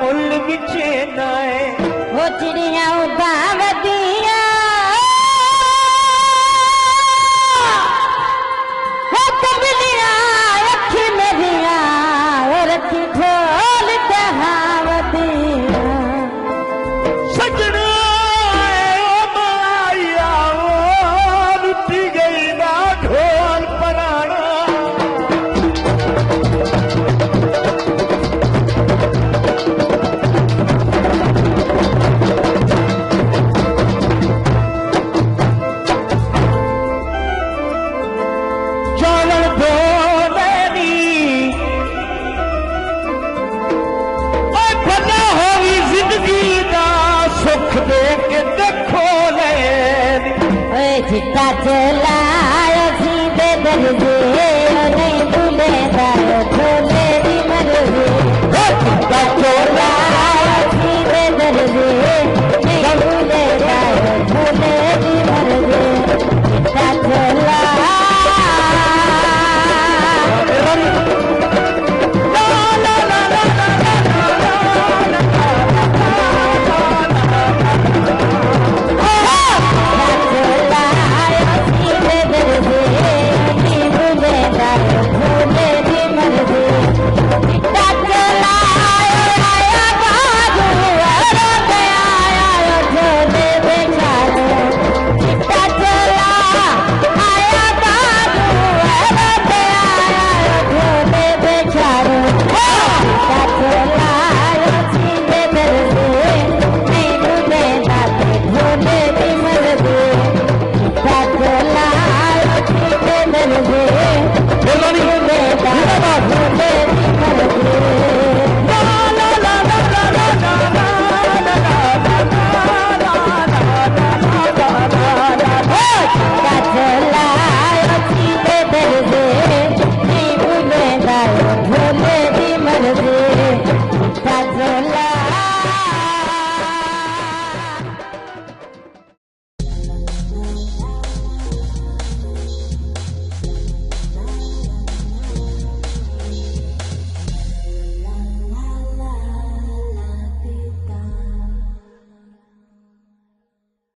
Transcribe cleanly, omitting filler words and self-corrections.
मुल बिचे नाए वो चिड़िया उदावदिया वो कबलिया अखी मेरिया रखी ढोल दहावदिया सजना माया रुटी गई ना ढोल पराना चिट्टा चलाया सीधे दर्जे नहीं भूले दारो भोले दी मरजे चिट्टा चलाया